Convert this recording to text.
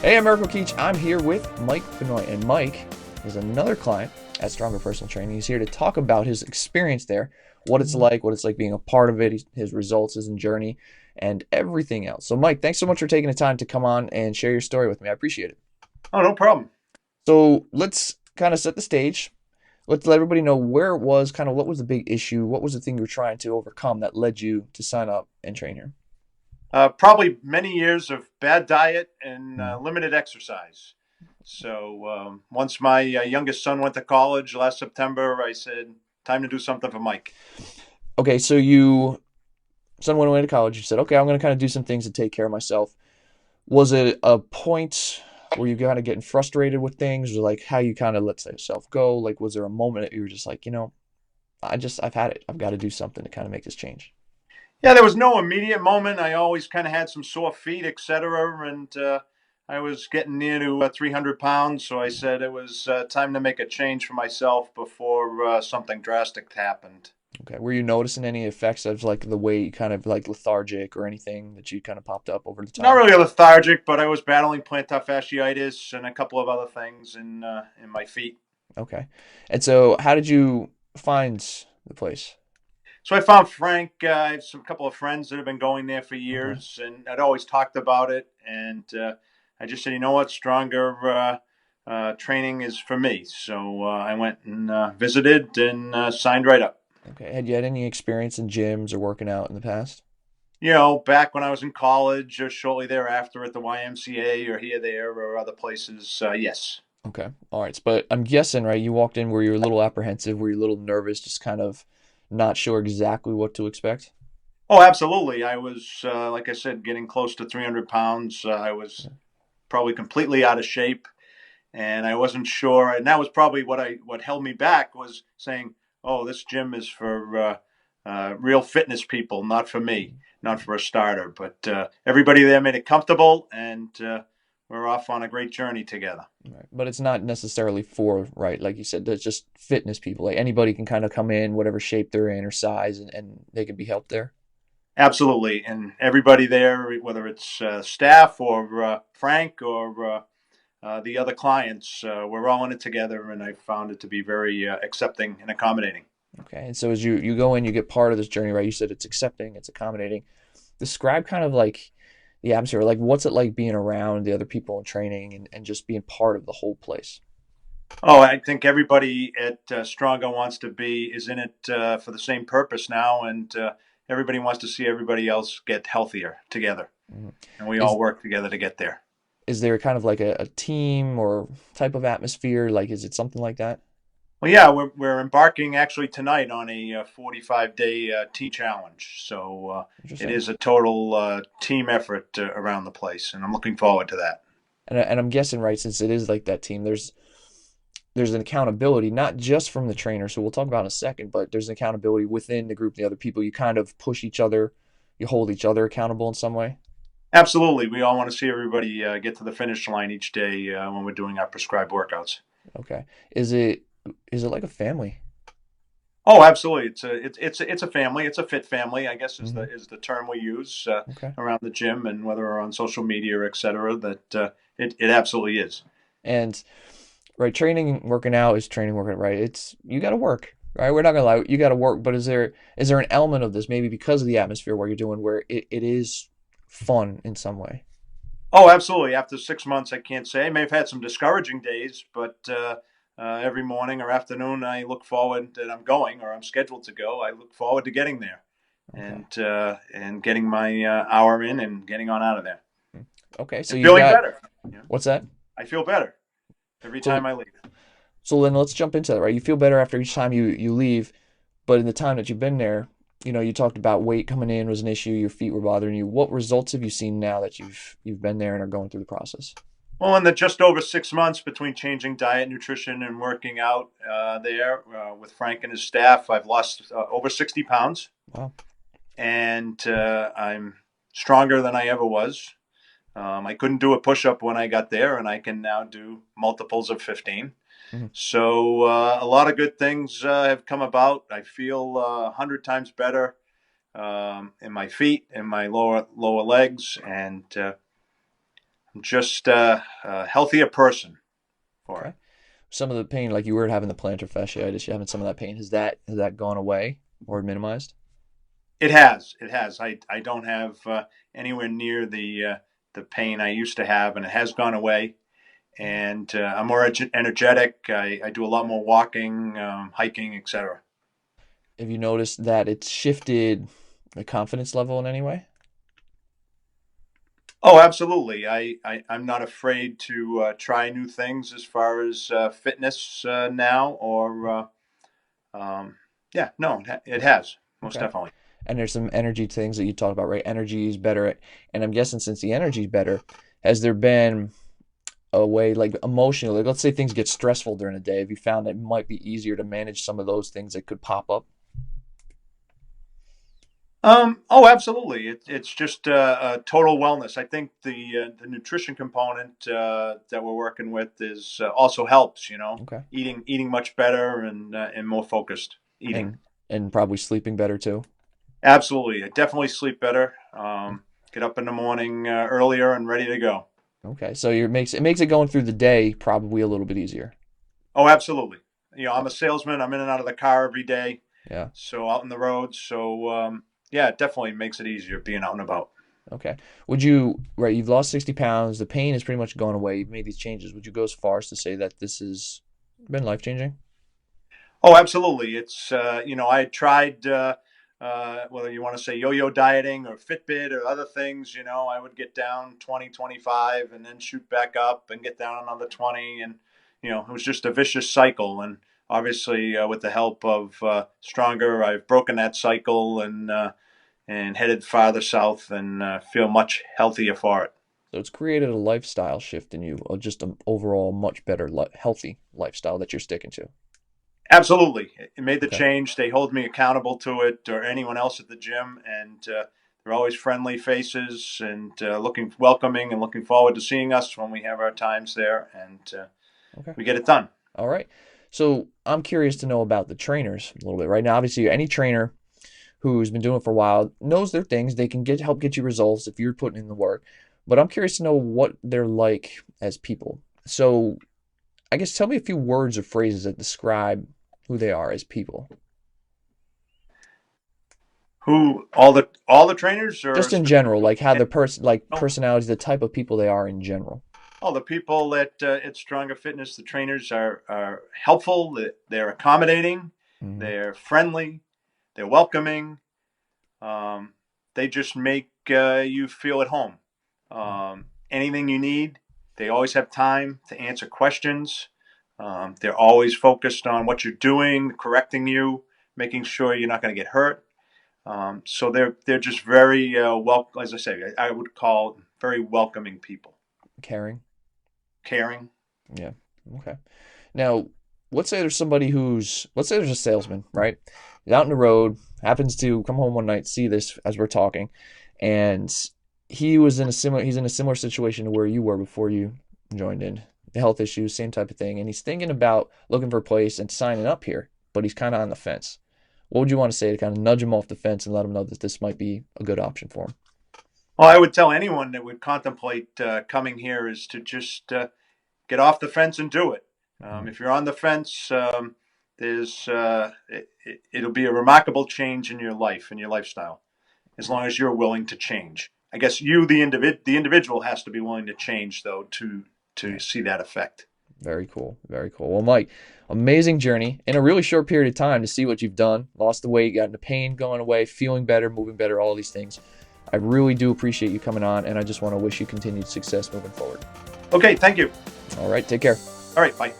Hey, I'm Eric Keach. I'm here with Mike Benoit, and Mike is another client at Stronger Personal Training. He's here to talk about his experience there, what it's like being a part of it, his results, his journey, and everything else. So, Mike, thanks so much for taking the time to come on and share your story with me. I appreciate it. Oh, no problem. So, let's kind of set the stage. Let's let everybody know where it was, kind of what was the big issue, what was the thing you were trying to overcome that led you to sign up and train here. Probably many years of bad diet and Mhm. limited exercise. So once my youngest son went to college last September, I said, time to do something for Mike. Okay, so you son went away to college. You said, okay, I'm going to kind of do some things to take care of myself. Was it a point where you kind of getting frustrated with things, or like how you kind of let yourself go? Like, was there a moment that you were just like, I've had it. I've got to do something to kind of make this change. Yeah, there was no immediate moment. I always kind of had some sore feet, etc. And I was getting near to 300 pounds. So I said it was time to make a change for myself before something drastic happened. Okay. Were you noticing any effects of like the weight kind of like lethargic or anything that you kind of popped up over the Not time? really lethargic, but I was battling plantar fasciitis and a couple of other things in my feet. Okay. And so how did you find the place? So I found Frank. I have a couple of friends that have been going there for Okay. years, and I'd always talked about it. And I just said, you know what, stronger training is for me. So I went and visited and signed right up. Okay. Had you had any experience in gyms or working out in the past? You know, back when I was in college or shortly thereafter at the YMCA or here, there, or other places, yes. Okay. All right. But I'm guessing, right, you walked in where you were a little apprehensive, were you a little nervous, just kind of not sure exactly what to expect? Oh, absolutely. I was, like I said, getting close to 300 pounds. I was probably completely out of shape, and I wasn't sure. And that was probably what held me back was saying, "Oh, this gym is for real fitness people, not for me, not for a starter." But everybody there made it comfortable, and we're off on a great journey together. Right. But it's not necessarily for, right, like you said, that's just fitness people. Like anybody can kind of come in, whatever shape they're in or size, and they can be helped there. Absolutely, and everybody there, whether it's staff or Frank or the other clients, we're all in it together, and I found it to be very accepting and accommodating. Okay. And so as you go in, you get part of this journey, right? You said it's accepting, it's accommodating. Describe kind of like the atmosphere, like what's it like being around the other people in training and just being part of the whole place. Oh, I think everybody at Strongo wants to be is in it for the same purpose now, and everybody wants to see everybody else get healthier together, Mhm. and we all Is work together to get there. is there kind of like a team or type of atmosphere? Like, is it something like that? Well, yeah, we're embarking actually tonight on a 45-day tea challenge, so it Interesting. is a total team effort around the place, and I'm looking forward to that. And I'm guessing, right, since it is like that team, there's an accountability, not just from the trainer, so we'll talk about in a second, but there's an accountability within the group, the other people. You kind of push each other, you hold each other accountable in some way. Absolutely, we all want to see everybody get to the finish line each day when we're doing our prescribed workouts. Okay. Is it like a family? Oh, absolutely. It's a family. It's a fit family, I guess Hmm. is the term we use Okay. around the gym and whether we're on social media or et cetera. That it absolutely is. And right, training, working out is training, working out, right? It's you got to work, right? We're not gonna lie, you got to work. But is there an element of this maybe because of the atmosphere where you're doing where it is fun in some way? Oh, absolutely. After 6 months, I can't say. I may have had some discouraging days, but every morning or afternoon, I look forward that I'm going or I'm scheduled to go. I look forward to getting there Okay. and getting my hour in and getting on out of there Okay. So and you feeling got better. Yeah, what's that? I feel better every So time I leave. so then let's jump into that, right? You feel better after each time you leave, but in the time that you've been there, you talked about weight coming in was an issue, your feet were bothering you. What results have you seen now that you've been there and are going through the process? Well, in the just over 6 months between changing diet, nutrition, and working out there with Frank and his staff, I've lost over 60 pounds, Wow. and I'm stronger than I ever was. I couldn't do a push up when I got there, and I can now do multiples of 15. Mhm. So a lot of good things have come about. I feel 100 times better in my feet, in my lower legs, and just a healthier person for Okay. it. Some of the pain, like you were having the plantar fasciitis, you're having some of that pain. Has that gone away or minimized? It has. It has. I don't have anywhere near the pain I used to have, and it has gone away. And I'm more energetic. I do a lot more walking, hiking, etc. Have you noticed that it's shifted the confidence level in any way? Oh, absolutely. I'm not afraid to try new things as far as fitness now, or yeah, no, it has most Okay. definitely. And there's some energy things that you talked about, right? Energy is better. And I'm guessing since the energy is better, has there been a way, like emotionally, like let's say things get stressful during the day, have you found that it might be easier to manage some of those things that could pop up? Oh, absolutely. It's just a total wellness. I think the nutrition component that we're working with is also helps. Okay. Eating much better and more focused eating. And and probably sleeping better too. Absolutely, I definitely sleep better. Get up in the morning earlier and ready to go. Okay. So it makes it going through the day probably a little bit easier. Oh, absolutely. I'm a salesman. I'm in and out of the car every day, Yeah. so out on the road. So yeah, it definitely makes it easier being out and about. Okay. Would you, right, you've lost 60 pounds, the pain has pretty much gone away, you've made these changes. Would you go as far as to say that this has been life-changing? Oh, absolutely. It's I had tried whether you want to say yo-yo dieting or Fitbit or other things. I would get down 20, 25, and then shoot back up and get down another 20, and it was just a vicious cycle. And obviously, with the help of Stronger, I've broken that cycle and headed farther south and feel much healthier for it. So it's created a lifestyle shift in you, or just an overall much better, healthy lifestyle that you're sticking to. Absolutely. It made the Okay. change. They hold me accountable to it or anyone else at the gym. And they're always friendly faces and looking welcoming and looking forward to seeing us when we have our times there. And Okay. we get it done. All right. So I'm curious to know about the trainers a little bit. Right now, obviously, any trainer who's been doing it for a while knows their things. They can help get you results if you're putting in the work. But I'm curious to know what they're like as people. So I guess tell me a few words or phrases that describe who they are as people. Who all the trainers or Just in general, specifically? like how the Oh, personalities, the type of people they are in general. the people at Stronger Fitness, the trainers are helpful. They're accommodating. Hmm. They're friendly. They're welcoming. Um, they just make you feel at home. Anything you need, they always have time to answer questions. They're always focused on what you're doing, correcting you, making sure you're not going to get hurt. So they're just very as I say, I would call very welcoming people, Caring. caring. Yeah. Okay. Now, let's say there's a salesman, right? He's out on the road, happens to come home one night, see this as we're talking, and he's in a similar situation to where you were before you joined in. Health issues, same type of thing, and he's thinking about looking for a place and signing up here, but he's kind of on the fence. What would you want to say to kind of nudge him off the fence and let him know that this might be a good option for him? Well, I would tell anyone that would contemplate coming here is to just get off the fence and do it. Mhm. If you're on the fence, it'll be a remarkable change in your life and your lifestyle, as long as you're willing to change. I guess the individual, has to be willing to change though to Yeah. see that effect. Very cool. Very cool. Well, Mike, amazing journey in a really short period of time to see what you've done. Lost the weight, gotten the pain going away, feeling better, moving better, all these things. I really do appreciate you coming on, and I just want to wish you continued success moving forward. Okay, thank you. All right, take care. All right, bye.